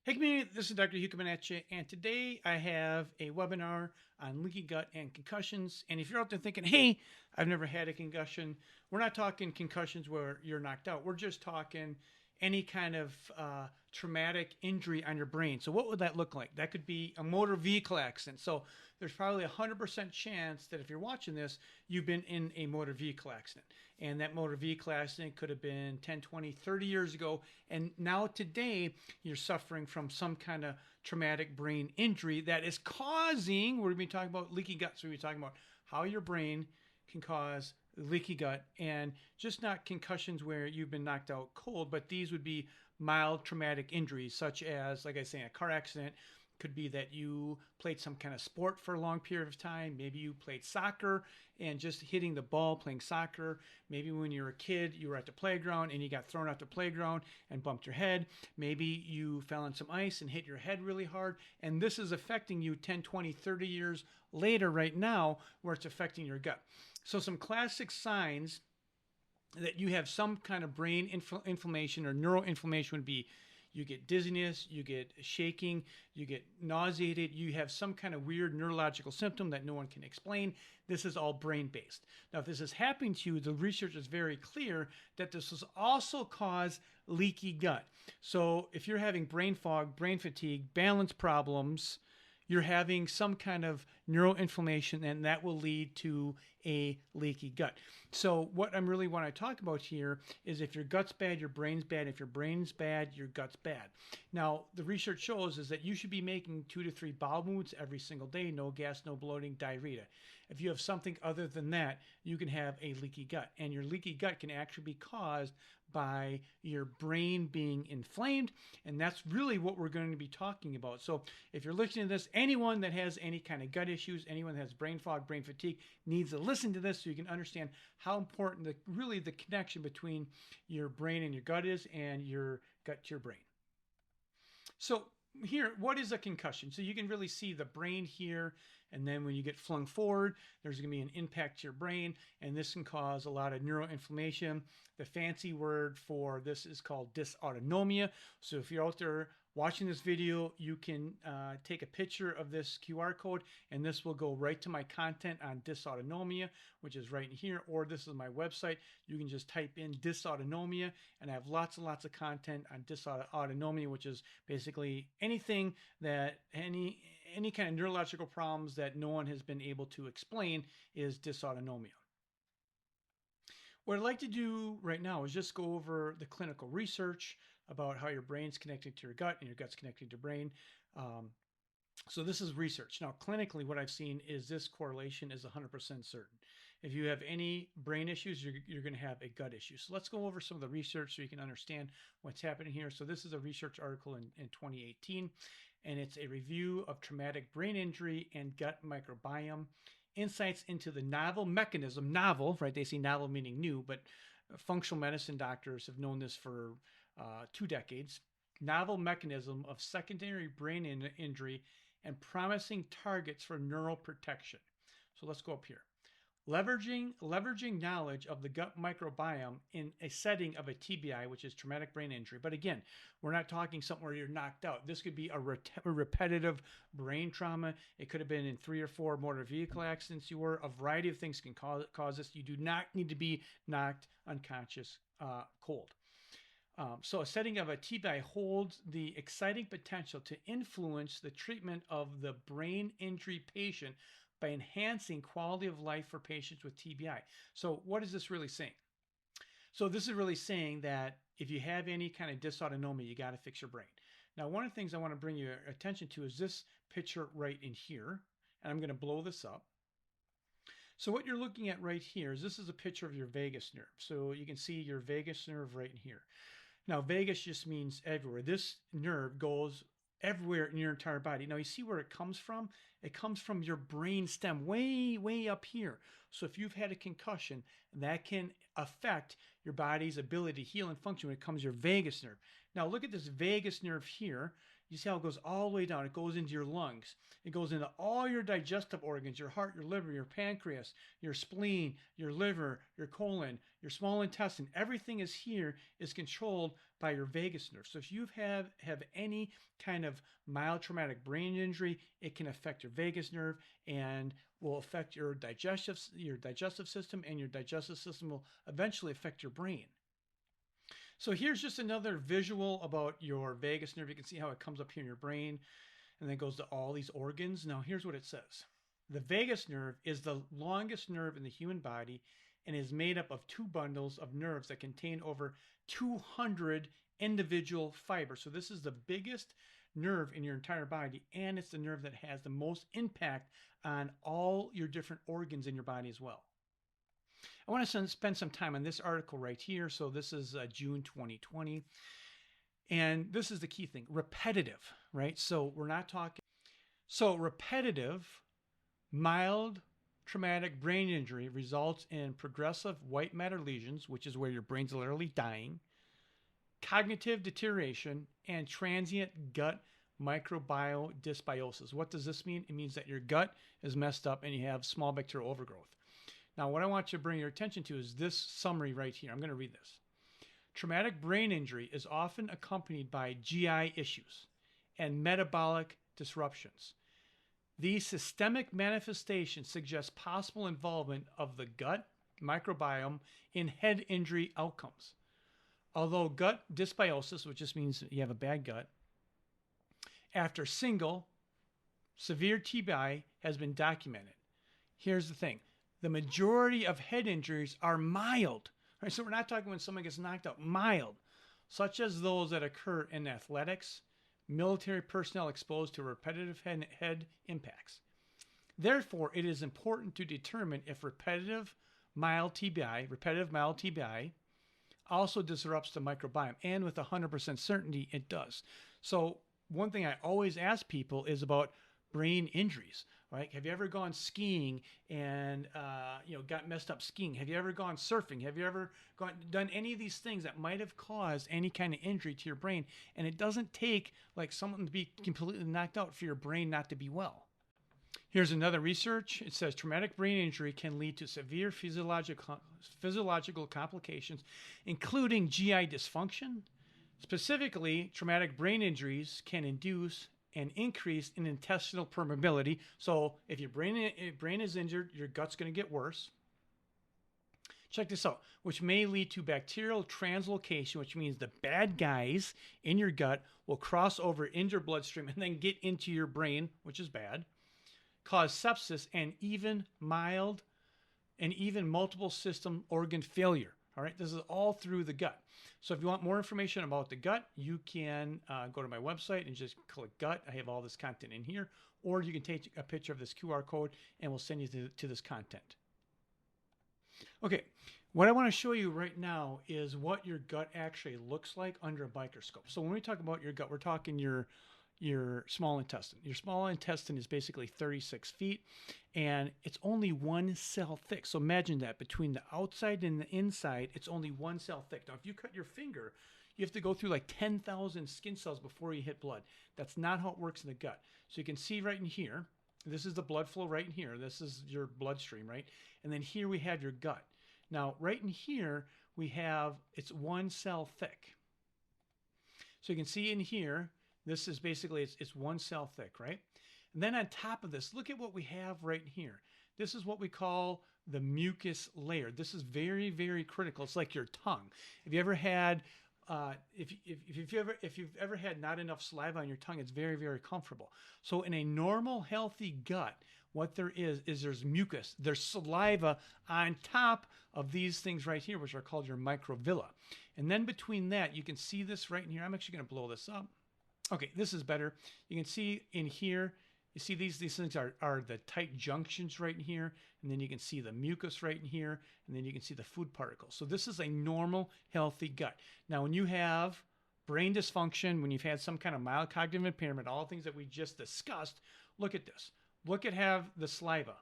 Hey community, this is Dr. Hugh coming at you, and today I have a webinar on leaky gut and concussions. And if you're out there thinking, hey, I've never had a concussion, we're not talking concussions where you're knocked out. We're just talking any kind of traumatic injury on your brain. So what would that look like? That could be a motor vehicle accident. So there's probably a 100% chance that if you're watching this, you've been in a motor vehicle accident. And that motor vehicle accident could have been 10, 20, 30 years ago. And now today, you're suffering from some kind of traumatic brain injury that is causing, we're going to be talking about leaky gut. So we're talking about how your brain can cause leaky gut, and just not concussions where you've been knocked out cold, but these would be mild traumatic injuries, such as, like I say, a car accident. Could be that you played some kind of sport for a long period of time. Maybe you played soccer and just hitting the ball playing soccer. Maybe when you were a kid, you were at the playground and you got thrown off the playground and bumped your head. Maybe you fell on some ice and hit your head really hard. And this is affecting you 10, 20, 30 years later right now, where it's affecting your gut. So some classic signs that you have some kind of brain inflammation or neuroinflammation would be you get dizziness, you get shaking, you get nauseated, you have some kind of weird neurological symptom that no one can explain. This is all brain-based. Now, if this is happening to you, the research is very clear that this will also cause leaky gut. So if you're having brain fog, brain fatigue, balance problems, you're having some kind of neuroinflammation, and that will lead to a leaky gut. So what I'm really want to talk about here is if your gut's bad, your brain's bad. If your brain's bad, your gut's bad. Now, the research shows is that you should be making 2 to 3 bowel movements every single day, no gas, no bloating, diarrhea. If you have something other than that, you can have a leaky gut, and your leaky gut can actually be caused by your brain being inflamed, and that's really what we're going to be talking about. So if you're listening to this, anyone that has any kind of gut issues, anyone that has brain fog, brain fatigue, needs to listen to this so you can understand how important the connection between your brain and your gut is, and your gut to your brain. So here, what is a concussion? So you can really see the brain here, and then when you get flung forward, there's going to be an impact to your brain, and this can cause a lot of neuroinflammation. The fancy word for this is called dysautonomia. So if you're out there watching this video, you can take a picture of this QR code, and this will go right to my content on dysautonomia, which is right in here, or this is my website. You can just type in dysautonomia, and I have lots and lots of content on dysautonomia, which is basically anything that any kind of neurological problems that no one has been able to explain is dysautonomia. What I'd like to do right now is just go over the clinical research about how your brain's connected to your gut and your gut's connected to your brain. So this is research. Now, clinically, what I've seen is this correlation is 100% certain. If you have any brain issues, you're going to have a gut issue. So let's go over some of the research so you can understand what's happening here. So this is a research article in 2018, and it's a review of traumatic brain injury and gut microbiome, insights into the novel mechanism. Novel, right? They say novel meaning new, but functional medicine doctors have known this for 2 decades. Novel mechanism of secondary brain injury and promising targets for neural protection. So let's go up here. Leveraging knowledge of the gut microbiome in a setting of a TBI, which is traumatic brain injury. But again, we're not talking something where you're knocked out. This could be a repetitive brain trauma. It could have been in 3 or 4 motor vehicle accidents you were. A variety of things can cause this. You do not need to be knocked unconscious cold. So a setting of a TBI holds the exciting potential to influence the treatment of the brain injury patient by enhancing quality of life for patients with TBI. So what is this really saying? So this is really saying that if you have any kind of dysautonomia, you got to fix your brain. Now, one of the things I want to bring your attention to is this picture right in here, and I'm going to blow this up. So what you're looking at right here is this is a picture of your vagus nerve. So you can see your vagus nerve right in here. Now, vagus just means everywhere. This nerve goes everywhere in your entire body. Now, you see where it comes from? It comes from your brain stem, way up here. So if you've had a concussion, that can affect your body's ability to heal and function when it comes to your vagus nerve. Now, look at this vagus nerve here. You see how it goes all the way down. It goes into your lungs. It goes into all your digestive organs, your heart, your liver, your pancreas, your spleen, your liver, your colon, your small intestine. Everything is here is controlled by your vagus nerve. So if you have any kind of mild traumatic brain injury, it can affect your vagus nerve and will affect your digestive system, and your digestive system will eventually affect your brain. So here's just another visual about your vagus nerve. You can see how it comes up here in your brain and then goes to all these organs. Now here's what it says. The vagus nerve is the longest nerve in the human body and is made up of two bundles of nerves that contain over 200 individual fibers. So this is the biggest nerve in your entire body, and it's the nerve that has the most impact on all your different organs in your body as well. I want to spend some time on this article right here. So this is June 2020. And this is the key thing, repetitive, right? So we're not talking. So repetitive, mild traumatic brain injury results in progressive white matter lesions, which is where your brain's literally dying, cognitive deterioration, and transient gut microbiome dysbiosis. What does this mean? It means that your gut is messed up and you have small bacterial overgrowth. Now, what I want you to bring your attention to is this summary right here. I'm going to read this. Traumatic brain injury is often accompanied by GI issues and metabolic disruptions. These systemic manifestations suggest possible involvement of the gut microbiome in head injury outcomes. Although gut dysbiosis, which just means you have a bad gut, after single severe TBI has been documented. Here's the thing. The majority of head injuries are mild. Right? So we're not talking when someone gets knocked out. Mild, such as those that occur in athletics, military personnel exposed to repetitive head impacts. Therefore, it is important to determine if repetitive mild TBI also disrupts the microbiome. And with 100% certainty, it does. So one thing I always ask people is about brain injuries. Right? Have you ever gone skiing and got messed up skiing? Have you ever gone surfing? Have you ever done any of these things that might have caused any kind of injury to your brain? And it doesn't take like someone to be completely knocked out for your brain not to be well. Here's another research. It says traumatic brain injury can lead to severe physiological complications, including GI dysfunction. Specifically, traumatic brain injuries can induce an increase in intestinal permeability. So if your brain is injured, your gut's going to get worse. Check this out, which may lead to bacterial translocation, which means the bad guys in your gut will cross over in your bloodstream and then get into your brain, which is bad, cause sepsis, and even multiple system organ failure. All right, this is all through the gut. So if you want more information about the gut, you can go to my website and just click gut. I have all this content in here. Or you can take a picture of this QR code and we'll send you to this content. Okay, what I want to show you right now is what your gut actually looks like under a microscope. So when we talk about your gut, we're talking your small intestine. Your small intestine is basically 36 feet and it's only one cell thick. So imagine that between the outside and the inside, it's only one cell thick. Now, if you cut your finger, you have to go through like 10,000 skin cells before you hit blood. That's not how it works in the gut. So you can see right in here, this is the blood flow right in here. This is your bloodstream, right? And then here we have your gut. Now, right in here, we have, it's one cell thick. So you can see in here, this is basically, it's one cell thick, right? And then on top of this, look at what we have right here. This is what we call the mucus layer. This is very, very critical. It's like your tongue. If you ever had, if you've ever had not enough saliva on your tongue, it's very, very comfortable. So in a normal, healthy gut, what there is there's mucus. There's saliva on top of these things right here, which are called your microvilli. And then between that, you can see this right in here. I'm actually going to blow this up. Okay, this is better. You can see in here, you see these things are the tight junctions right in here, and then you can see the mucus right in here, and then you can see the food particles. So this is a normal, healthy gut. Now, when you have brain dysfunction, when you've had some kind of mild cognitive impairment, all the things that we just discussed, look at this. Look at the saliva.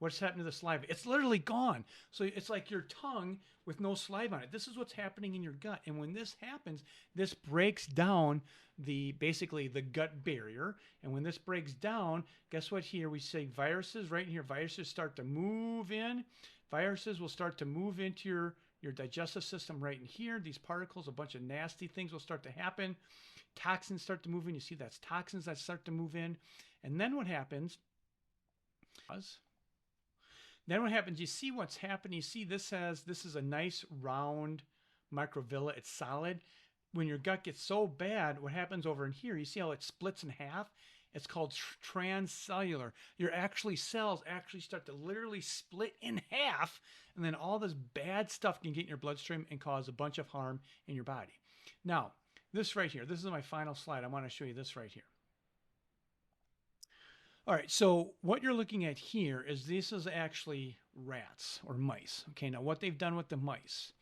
What's happened to the saliva? It's literally gone. So it's like your tongue with no saliva on it. This is what's happening in your gut. And when this happens, this breaks down basically the gut barrier. And when this breaks down, guess what here? We say viruses right in here. Viruses start to move in. Viruses will start to move into your digestive system right in here. These particles, a bunch of nasty things will start to happen. Toxins start to move in. You see that's toxins that start to move in. And then what happens? You see what's happening. You see this is a nice round microvilla. It's solid. When your gut gets so bad, what happens over in here, you see how it splits in half? It's called transcellular. Your cells actually start to literally split in half, and then all this bad stuff can get in your bloodstream and cause a bunch of harm in your body. Now, this right here, this is my final slide. I want to show you this right here. All right, so what you're looking at here is this is actually rats or mice. Okay, now what they've done with the mice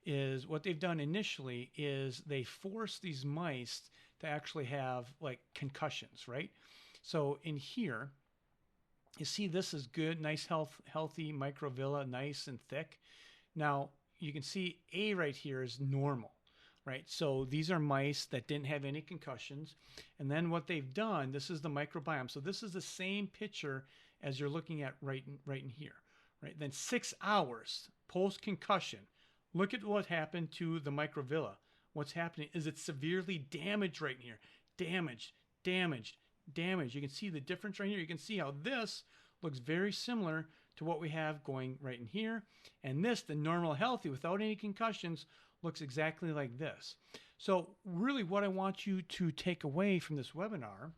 is what they've done initially is they force these mice to actually have like concussions, right? So in here, you see this is good, nice healthy microvilla, nice and thick. Now you can see A right here is normal, right? So these are mice that didn't have any concussions. And then what they've done, this is the microbiome. So this is the same picture as you're looking at right in here, right? Then 6 hours post-concussion, look at what happened to the microvilla. What's happening is it's severely damaged right in here. Damaged, damaged, damaged. You can see the difference right here. You can see how this looks very similar to what we have going right in here. And this, the normal healthy without any concussions, looks exactly like this. So really what I want you to take away from this webinar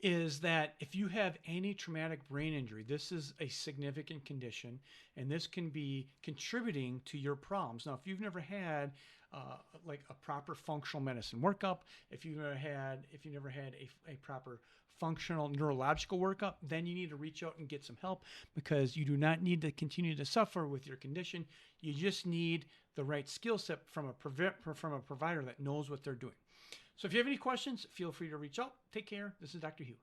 is that if you have any traumatic brain injury, this is a significant condition, and this can be contributing to your problems. Now, if you've never had like a proper functional medicine workup, if you've never had a proper functional neurological workup, then you need to reach out and get some help, because you do not need to continue to suffer with your condition. You just need the right skill set from a provider that knows what they're doing. So if you have any questions, feel free to reach out. Take care. This is Dr. Hugh.